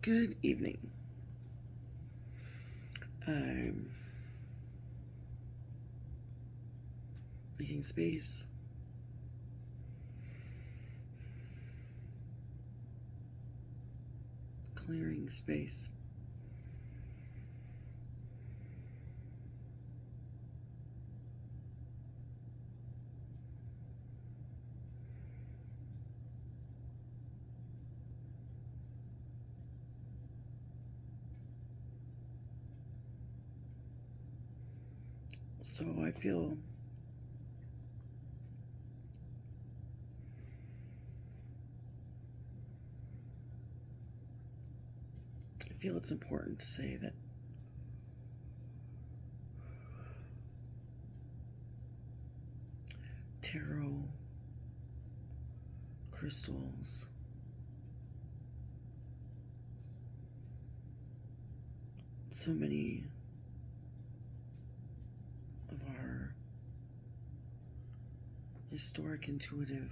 Good evening. I'm making space, clearing space. So I feel it's important to say that tarot, crystals, so many of our historic intuitive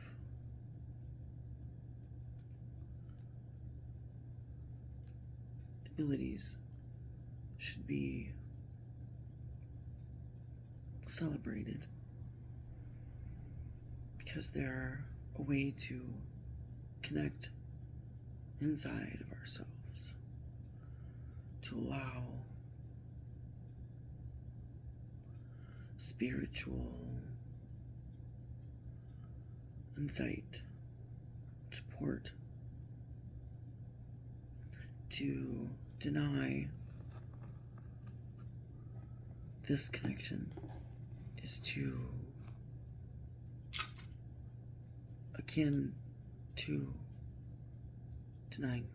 abilities should be celebrated because they're a way to connect inside of ourselves, to allow spiritual insight, support, to deny this connection is to akin to denying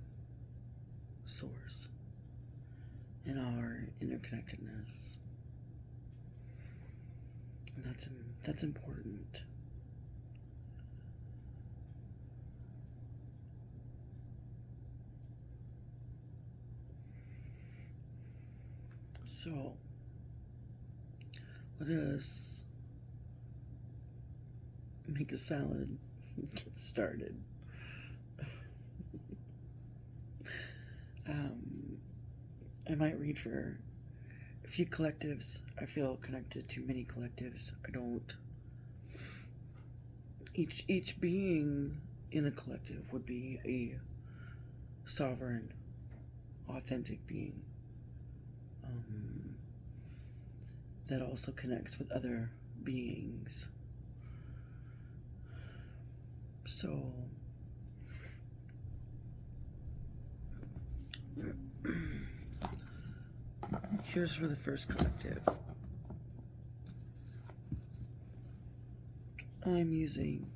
source and our interconnectedness. And that's important. So let us make a salad and get started. I might read for a few collectives. I feel connected to many collectives. I don't. Each being in a collective would be a sovereign, authentic being that also connects with other beings. So here's for the first collective. I'm using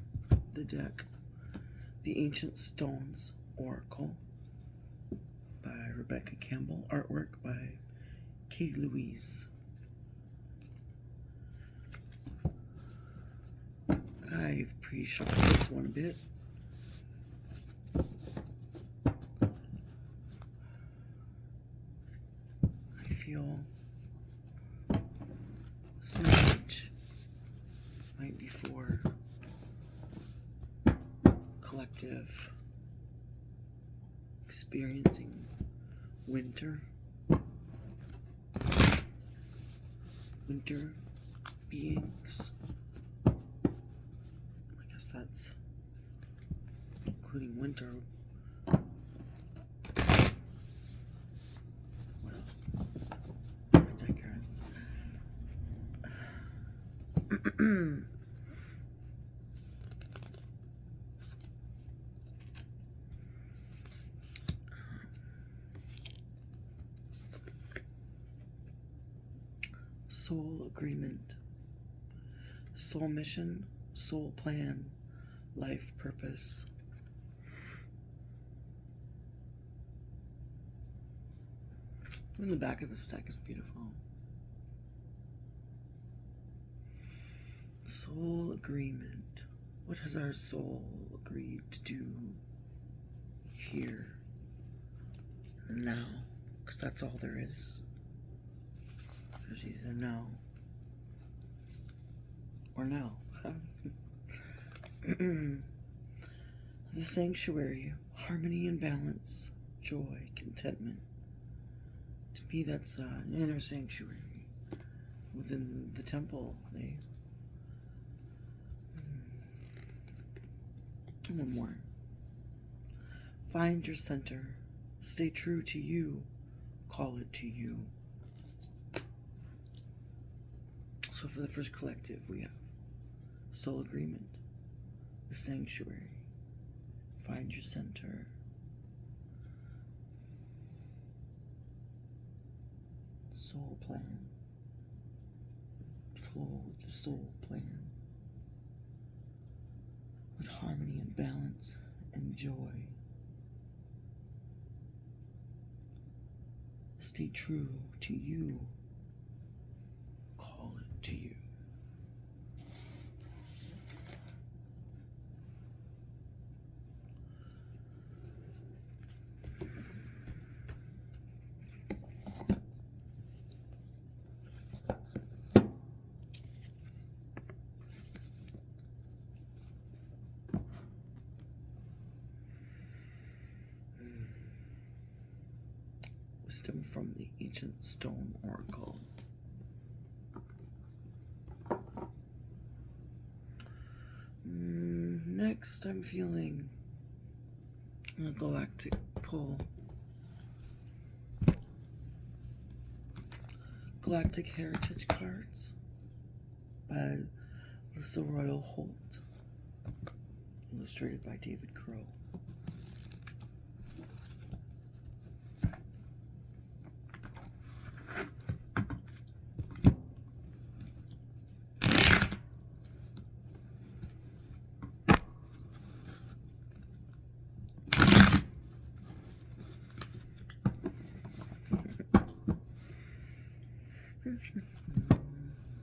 the deck, The Ancient Stones Oracle by Rebecca Campbell, artwork by Katie Louise. I've pre-shuffled this one a bit. I feel this message might be for collective experiencing winter beings. I guess that's including winter. Well, I digress. Soul agreement, soul mission, soul plan, life purpose. In the back of the stack is beautiful. Soul agreement. What has our soul agreed to do here and now? Because that's all there is. There's either no or no. The sanctuary, harmony and balance, joy, contentment. To me, that's an inner sanctuary within the temple. One more. Find your center. Stay true to you. Call it to you. So for the first collective, we have soul agreement, the sanctuary, find your center, soul plan, flow with the soul plan, with harmony and balance and joy. Stay true to you. Call it to you. Wisdom from the ancient stone oracle. Next, I'm feeling a galactic pull. Galactic Heritage cards by Lisa Royal Holt, illustrated by David Crow.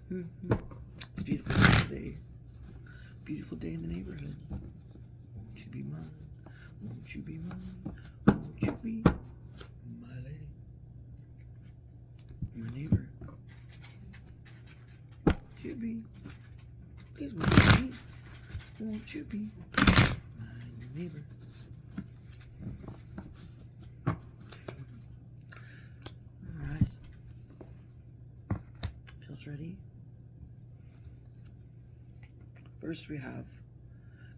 It's a beautiful day today. Beautiful day in the neighborhood. Won't you be mine? Won't you be mine? Won't you be my lady? My neighbor. Won't you be? Please won't you be? Won't you be my neighbor? Alright. Feels ready? First, we have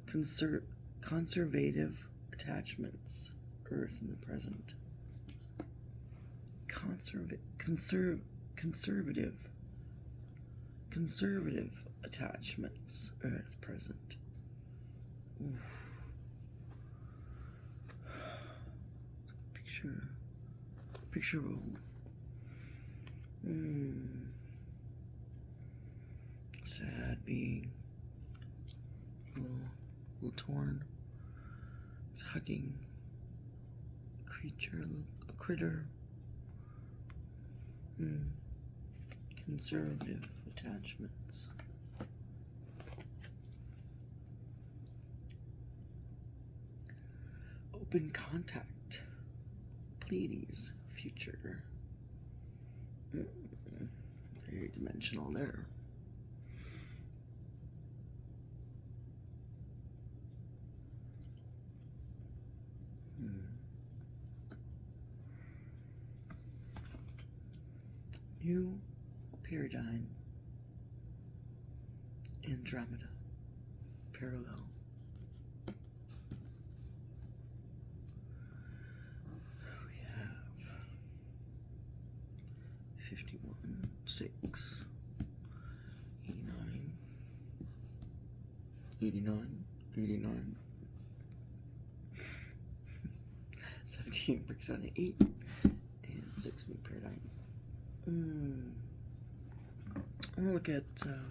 conservative attachments, Earth in the present. Conservative attachments, Earth present. Oof. Picture of a sad being. A little torn, hugging a creature, a critter. Conservative attachments. Open contact. Pleiades, future. Very dimensional there. New paradigm. Andromeda. Parallel. We have 51, 6, 89, 89, 89. 17 breaks down to 8 and 6 new paradigm. I'm gonna look at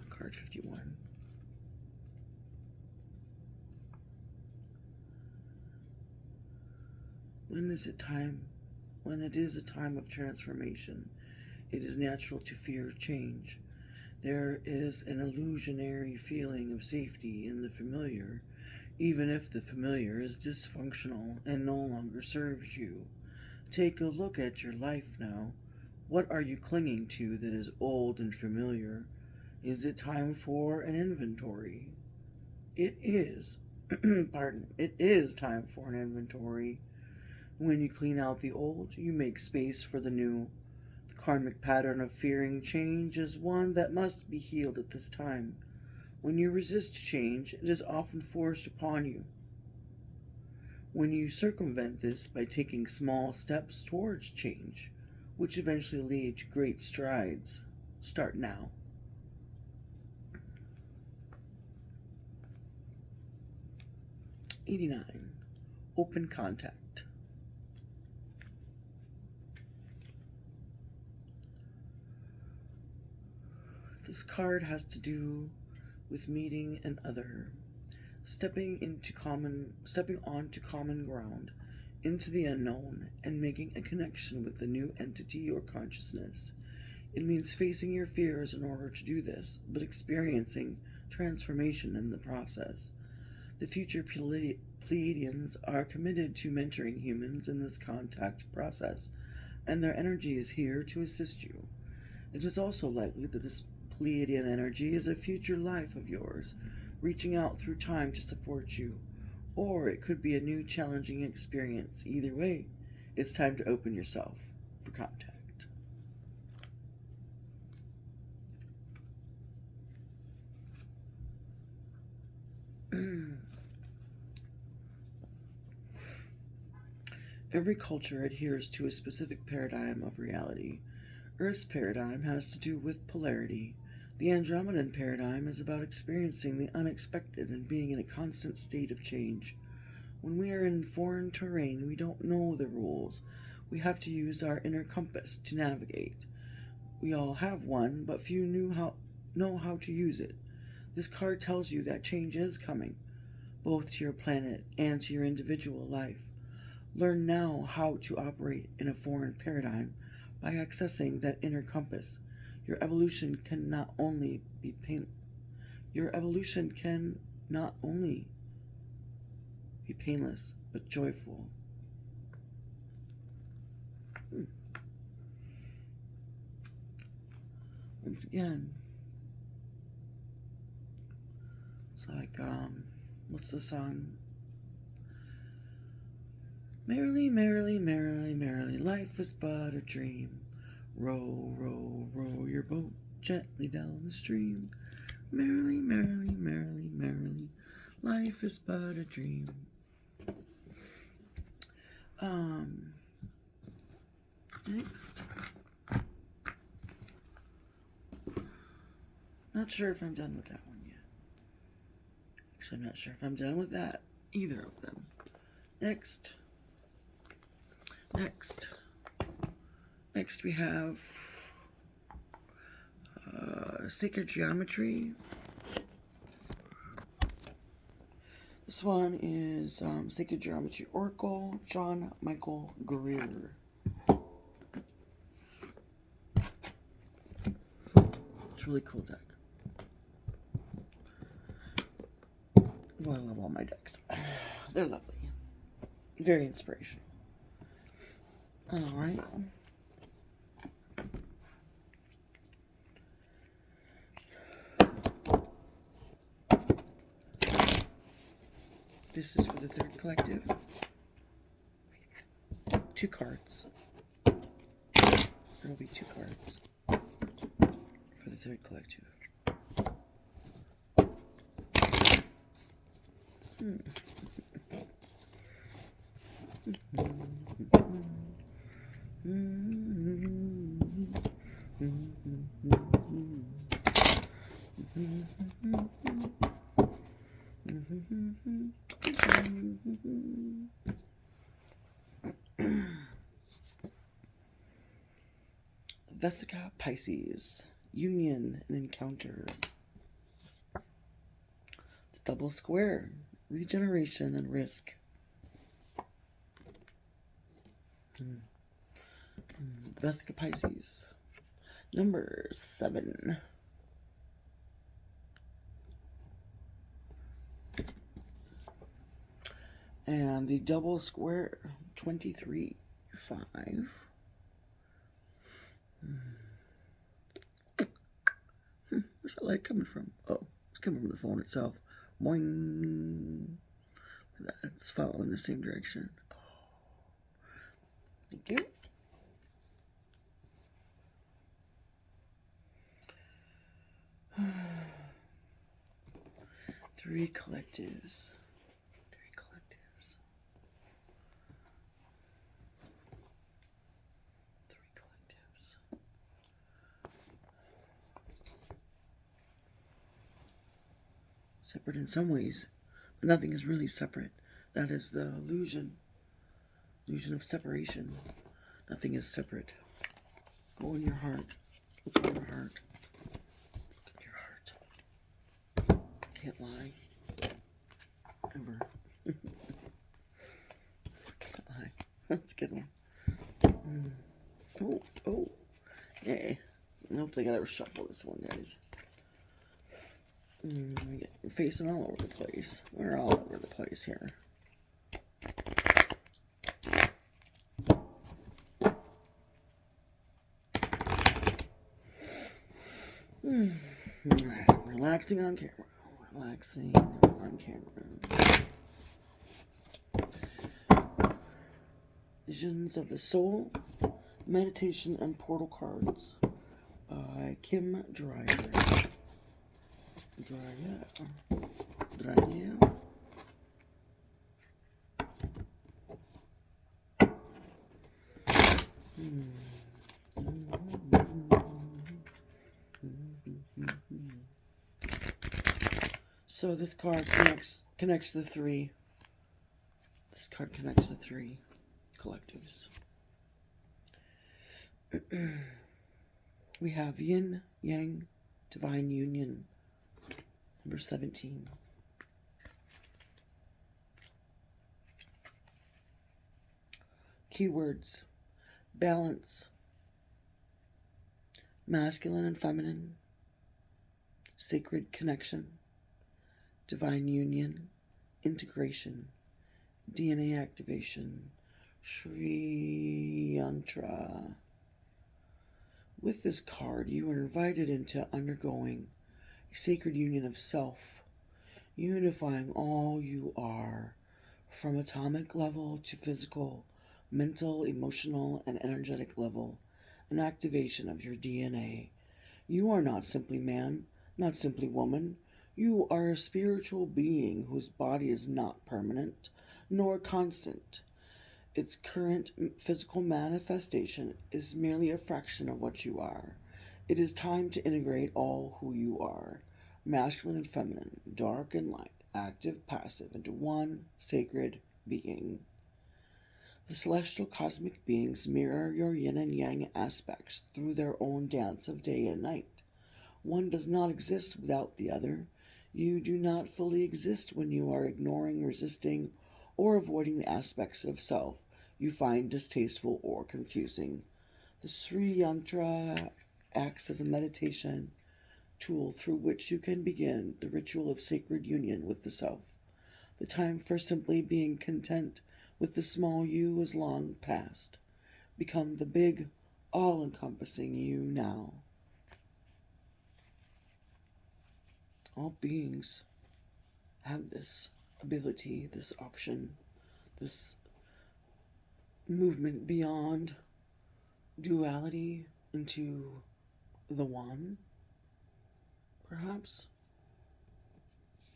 card 51. When it is a time of transformation, it is natural to fear change. There is an illusionary feeling of safety in the familiar, even if the familiar is dysfunctional and no longer serves you. Take a look at your life now. What are you clinging to that is old and familiar? Is it time for an inventory? It is. It is time for an inventory. When you clean out the old, you make space for the new. The karmic pattern of fearing change is one that must be healed at this time. When you resist change, it is often forced upon you. When you circumvent this by taking small steps towards change, which eventually lead to great strides, start now. '89. Open contact. This card has to do with meeting an other, stepping onto common ground, into the unknown, and making a connection with a new entity or consciousness. It means facing your fears in order to do this, but experiencing transformation in the process. The future Pleiadians are committed to mentoring humans in this contact process, and their energy is here to assist you. It is also likely that this Pleiadian energy is a future life of yours, reaching out through time to support you, or it could be a new challenging experience. Either way, it's time to open yourself for contact. Every culture adheres to a specific paradigm of reality. Earth's paradigm has to do with polarity. The Andromedan paradigm is about experiencing the unexpected and being in a constant state of change. When we are in foreign terrain, we don't know the rules. We have to use our inner compass to navigate. We all have one, but few know how to use it. This card tells you that change is coming, both to your planet and to your individual life. Learn now how to operate in a foreign paradigm by accessing that inner compass. Your evolution can not only be painless, but joyful. Once again, it's like, what's the song? Merrily, merrily, merrily, merrily, life is but a dream. Row, row, row your boat gently down the stream. Merrily, merrily, merrily, merrily, life is but a dream. Next. Not sure if I'm done with that one yet. Actually, I'm not sure if I'm done with that, either of them. Next we have Sacred Geometry. This one is Sacred Geometry Oracle, John Michael Greer. It's a really cool deck. Well, I love all my decks. They're lovely. Very inspirational. Alright. This is for the third collective. 2 cards. There will be 2 cards for the third collective. Vesica Pisces, Union and Encounter. The double square, Regeneration and Risk. Vesica Pisces, number 7. And the double square, 23, 5. Where's that light coming from? Oh, it's coming from the phone itself. Boing. It's following the same direction. Thank you. Three collectives. Three collectives. Three collectives. Separate in some ways, but nothing is really separate. That is the illusion of separation. Nothing is separate. Go in your heart. Look in your heart. Look at your heart. Can't lie. Ever. Can't lie. That's a good one. Oh. Yeah. Nope, I gotta shuffle this one, guys. I'm facing all over the place. We're all over the place here. Relaxing on camera. Relaxing on camera. Visions of the Soul, Meditation and Portal Cards by Kim Dreyer. So this card connects the three. This card connects the three collectives. We have Yin, Yang, Divine Union, number 17. Keywords: balance, masculine and feminine, sacred connection, divine union, integration, DNA activation, Sri Yantra. With this card, you are invited into undergoing a sacred union of self, unifying all you are, from atomic level to physical, mental, emotional, and energetic level, an activation of your DNA. You are not simply man, not simply woman. You are a spiritual being whose body is not permanent nor constant. Its current physical manifestation is merely a fraction of what you are. It is time to integrate all who you are, masculine and feminine, dark and light, active, passive, into one sacred being. The celestial cosmic beings mirror your yin and yang aspects through their own dance of day and night. One does not exist without the other. You do not fully exist when you are ignoring, resisting, or avoiding the aspects of self you find distasteful or confusing. The Sri Yantra acts as a meditation tool through which you can begin the ritual of sacred union with the self. The time for simply being content with the small you is long past. Become the big, all-encompassing you now. All beings have this ability, this option, this movement beyond duality into the one, perhaps,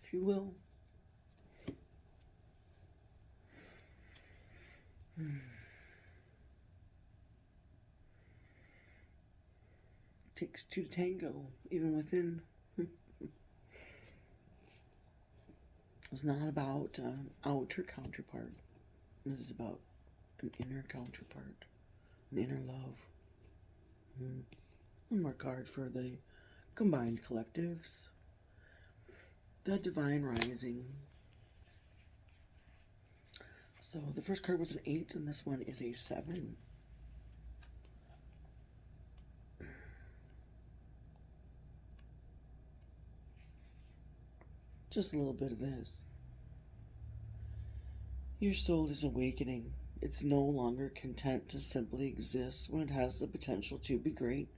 if you will. Takes two to tango, even within. It's not about an outer counterpart. It is about an inner counterpart, an inner love. One more card for the combined collectives. The Divine Rising. So the first card was an 8, and this one is a 7. Just a little bit of this. Your soul is awakening. It's no longer content to simply exist when it has the potential to be great.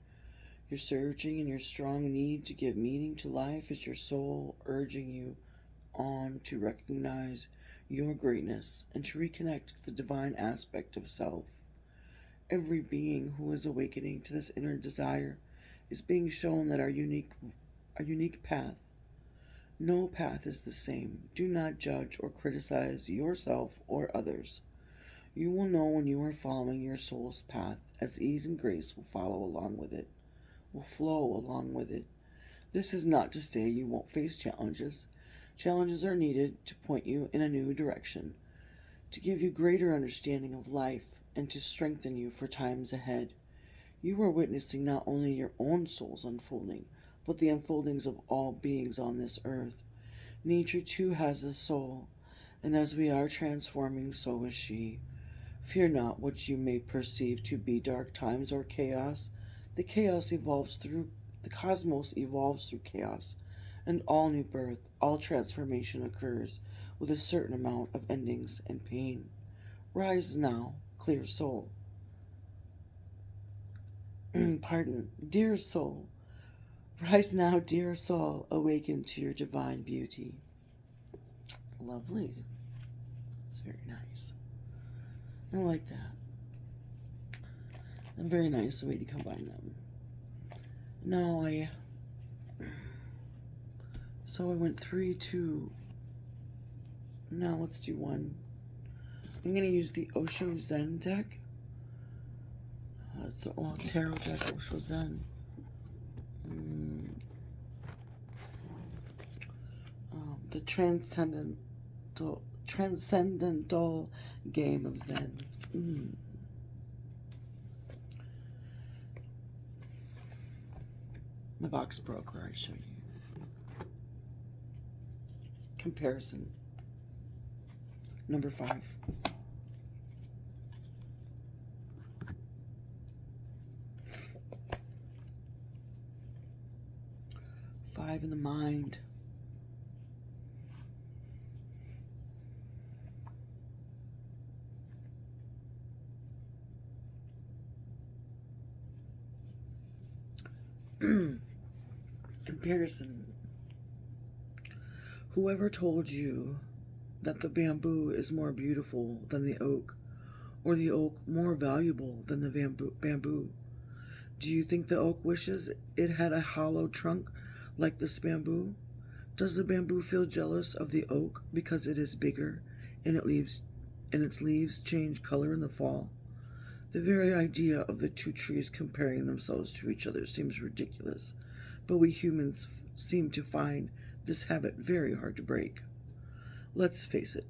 You're surging in your strong need to give meaning to life as your soul urging you on to recognize your greatness and to reconnect with the divine aspect of self. Every being who is awakening to this inner desire is being shown that our unique path. No path is the same. Do not judge or criticize yourself or others. You will know when you are following your soul's path, as ease and grace will follow along with it, will flow along with it. This is not to say you won't face challenges. Challenges are needed to point you in a new direction, to give you greater understanding of life, and to strengthen you for times ahead. You are witnessing not only your own soul's unfolding, but the unfoldings of all beings on this earth. Nature too has a soul, and as we are transforming, so is she. Fear not what you may perceive to be dark times or chaos. The cosmos evolves through chaos, and all new birth, all transformation occurs with a certain amount of endings and pain. Rise now, clear soul. Pardon, dear soul. Rise now, dear soul, awaken to your divine beauty. Lovely. It's very nice. I like that. A very nice way to combine them. So I went 3, 2. Now let's do 1. I'm going to use the Osho Zen deck. It's a tarot deck, Osho Zen. The transcendental game of Zen. My box broke where I show you. Comparison. Number 5. Five in the mind. Comparison. Whoever told you that the bamboo is more beautiful than the oak, or the oak more valuable than the bamboo? Do you think the oak wishes it had a hollow trunk like this bamboo? Does the bamboo feel jealous of the oak because it is bigger and its leaves change color in the fall? The very idea of the two trees comparing themselves to each other seems ridiculous, but we humans seem to find this habit very hard to break. Let's face it,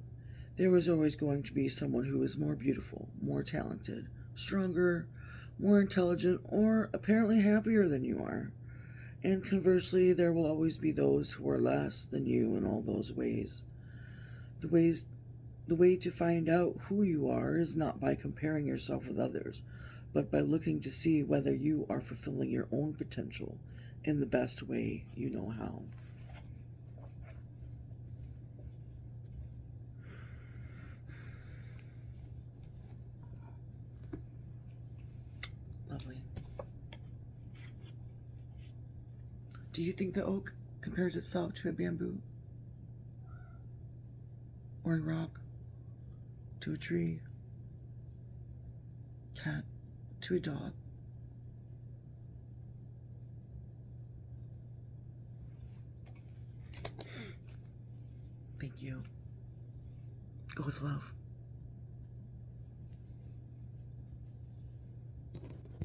there was always going to be someone who is more beautiful, more talented, stronger, more intelligent, or apparently happier than you are. And conversely, there will always be those who are less than you in all those ways. The way to find out who you are is not by comparing yourself with others, but by looking to see whether you are fulfilling your own potential in the best way you know how. Lovely. Do you think the oak compares itself to a bamboo? Or a rock? To a tree? Cat? To a dog? Thank you. Go with love.